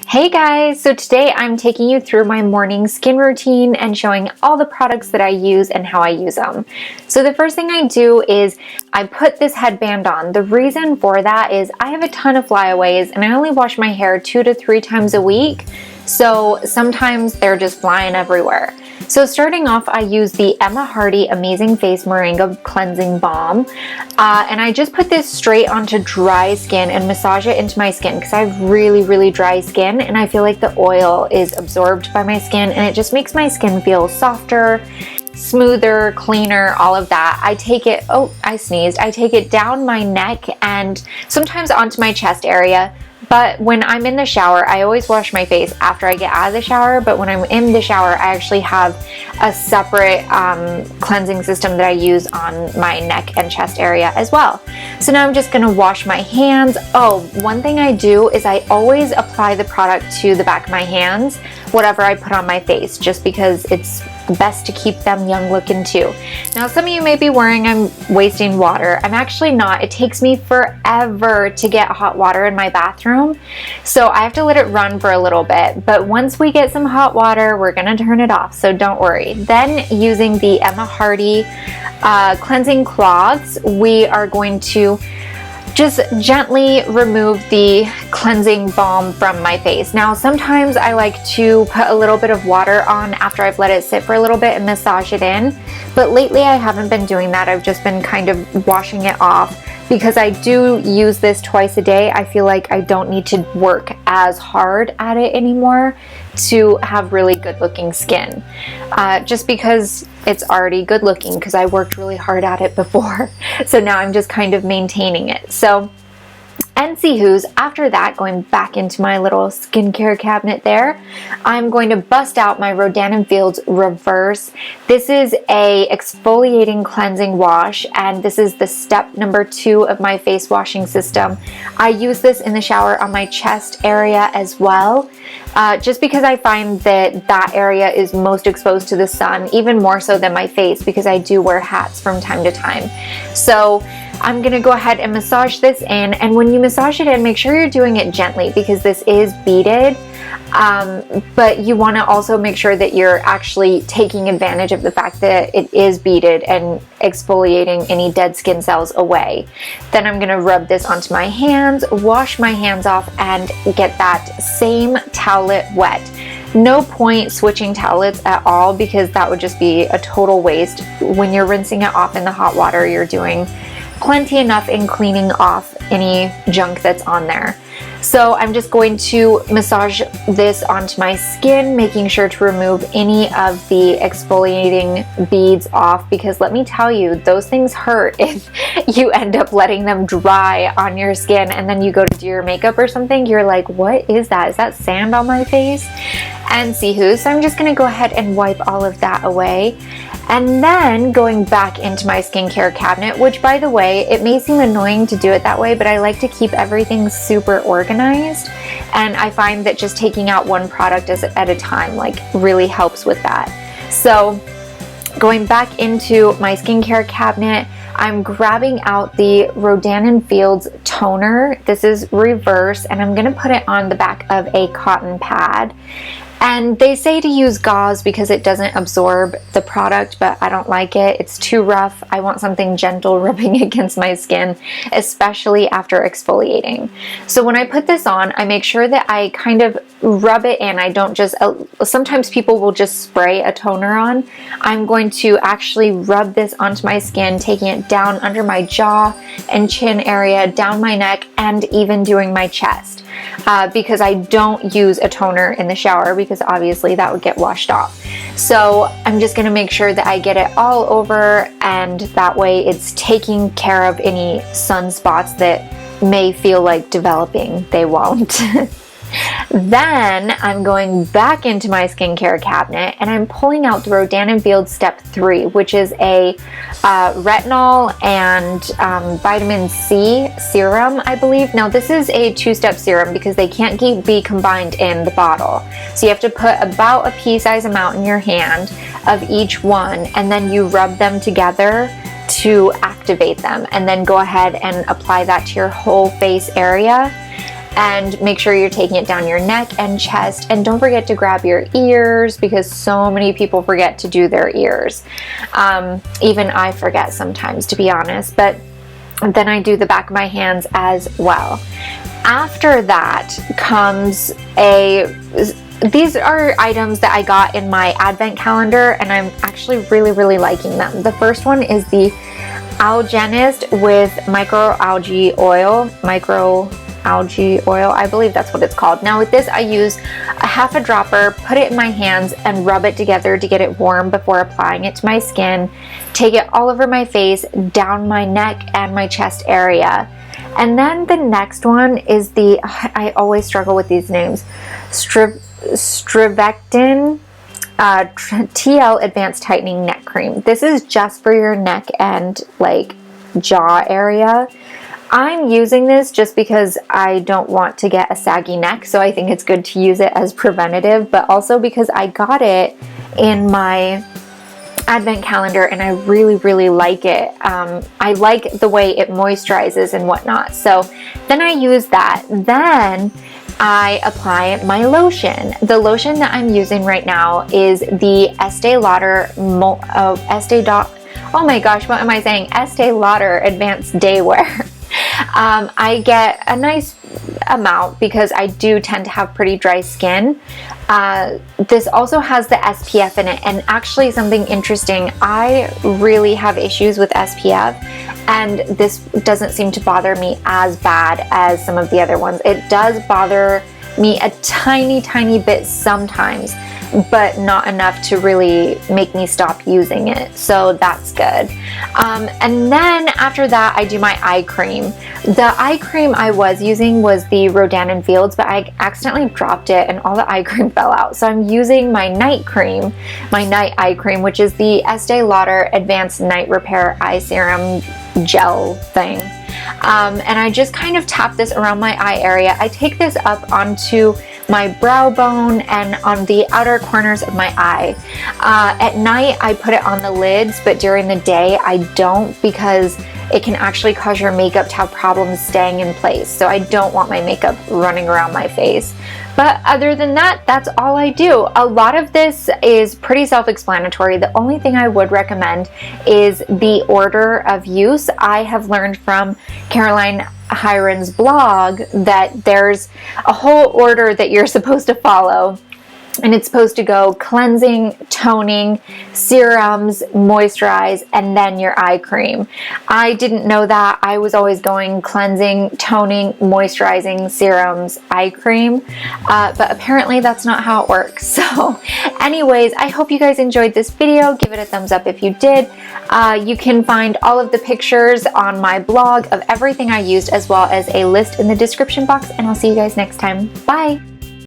Hey guys, so today I'm taking you through my morning skin routine and showing all the products that I use and how I use them. So the first thing I do is I put this headband on. The reason for that is I have a ton of flyaways and I only wash my hair 2 to 3 times a week. So sometimes they're just flying everywhere. So starting off, I use the Emma Hardy Amazing Face Moringa Cleansing Balm. And I just put this straight onto dry skin and massage it into my skin because I have really dry skin and I feel like the oil is absorbed by my skin and it just makes my skin feel softer, smoother, cleaner, all of that. I take it, oh, I sneezed. I take it down my neck and sometimes onto my chest area. But when I'm in the shower, I always wash my face after I get out of the shower. But when I'm in the shower, I actually have a separate cleansing system that I use on my neck and chest area as well. So now I'm just gonna wash my hands. Oh, one thing I do is I always apply the product to the back of my hands, whatever I put on my face, just because it's best to keep them young looking too. Now some of you may be worrying I'm wasting water. I'm actually not. It takes me forever to get hot water in my bathroom, so I have to let it run for a little bit, but once we get some hot water we're gonna turn it off, so don't worry. Then using the Emma Hardy cleansing cloths, we are going to just gently remove the cleansing balm from my face. Now sometimes I like to put a little bit of water on after I've let it sit for a little bit and massage it in, but lately I haven't been doing that. I've just been kind of washing it off because I do use this twice a day. I feel like I don't need to work as hard at it anymore to have really good looking skin, just because it's already good looking because I worked really hard at it before. So now I'm just kind of maintaining it. So, and see who's after that, going back into my little skincare cabinet there, I'm going to bust out my Rodan & Fields Reverse. This is a exfoliating cleansing wash, and this is the step number 2 of my face washing system. I use this in the shower on my chest area as well, just because I find that that area is most exposed to the sun, even more so than my face, because I do wear hats from time to time. So I'm gonna go ahead and massage this in, and when you massage it in, make sure you're doing it gently because this is beaded, but you want to also make sure that you're actually taking advantage of the fact that it is beaded and exfoliating any dead skin cells away. Then I'm gonna rub this onto my hands, wash my hands off, and get that same towelette wet. No point switching towelettes at all because that would just be a total waste. When you're rinsing it off in the hot water, you're doing plenty enough in cleaning off any junk that's on there. So I'm just going to massage this onto my skin, making sure to remove any of the exfoliating beads off, because let me tell you, those things hurt if you end up letting them dry on your skin and then you go to do your makeup or something. You're like, what is that? Is that sand on my face? And see who. So I'm just going to go ahead and wipe all of that away. And then going back into my skincare cabinet, which by the way, it may seem annoying to do it that way, but I like to keep everything super organized. And I find that just taking out one product at a time like really helps with that. So going back into my skincare cabinet, I'm grabbing out the Rodan & Fields toner. This is reverse, and I'm gonna put it on the back of a cotton pad. And they say to use gauze because it doesn't absorb the product, but I don't like it. It's too rough. I want something gentle rubbing against my skin, especially after exfoliating. So when I put this on, I make sure that I kind of rub it in. I don't just, sometimes people will just spray a toner on. I'm going to actually rub this onto my skin, taking it down under my jaw and chin area, down my neck, and even doing my chest. Because I don't use a toner in the shower because obviously that would get washed off. So I'm just going to make sure that I get it all over, and that way it's taking care of any sunspots that may feel like developing. They won't. Then I'm going back into my skincare cabinet and I'm pulling out the Rodan & Fields Step 3, which is a retinol and vitamin C serum, I believe. Now this is a 2-step serum because they can't be combined in the bottle. So you have to put about a pea-sized amount in your hand of each one, and then you rub them together to activate them, and then go ahead and apply that to your whole face area. and make sure you're taking it down your neck and chest. And don't forget to grab your ears, because so many people forget to do their ears. Even I forget sometimes, to be honest, but then I do the back of my hands as well. After that comes these are items that I got in my advent calendar, and I'm actually really liking them. The first one is the Algenist with microalgae oil, I believe that's what it's called. Now with this, I use a half a dropper, put it in my hands and rub it together to get it warm before applying it to my skin. Take it all over my face, down my neck and my chest area. And then the next one is I always struggle with these names, Strivectin TL Advanced Tightening Neck Cream. This is just for your neck and like jaw area. I'm using this just because I don't want to get a saggy neck, so I think it's good to use it as preventative, but also because I got it in my advent calendar and I really like it. I like the way it moisturizes and whatnot. So then I use that. Then I apply my lotion. The lotion that I'm using right now is the Estee Lauder oh my gosh, what am I saying? Estee Lauder Advanced Day Wear. I get a nice amount because I do tend to have pretty dry skin. This also has the SPF in it, and actually something interesting, I really have issues with SPF, and this doesn't seem to bother me as bad as some of the other ones. It does bother me a tiny bit sometimes, but not enough to really make me stop using it, so that's good. And then after that, I do my eye cream. The eye cream I was using was the Rodan & Fields, but I accidentally dropped it and all the eye cream fell out. So I'm using my night cream, my night eye cream, which is the Estee Lauder Advanced Night Repair Eye Serum Gel thing. And I just kind of tap this around my eye area. I take this up onto my brow bone and on the outer corners of my eye. At night, I put it on the lids, but during the day, I don't, because it can actually cause your makeup to have problems staying in place. So I don't want my makeup running around my face. But other than that, that's all I do. A lot of this is pretty self-explanatory. The only thing I would recommend is the order of use. I have learned from Caroline Hiron's blog that there's a whole order that you're supposed to follow. And it's supposed to go cleansing, toning, serums, moisturize, and then your eye cream. I didn't know that. I was always going cleansing, toning, moisturizing, serums, eye cream. But apparently that's not how it works. So anyways, I hope you guys enjoyed this video. Give it a thumbs up if you did. You can find all of the pictures on my blog of everything I used, as well as a list in the description box. And I'll see you guys next time. Bye!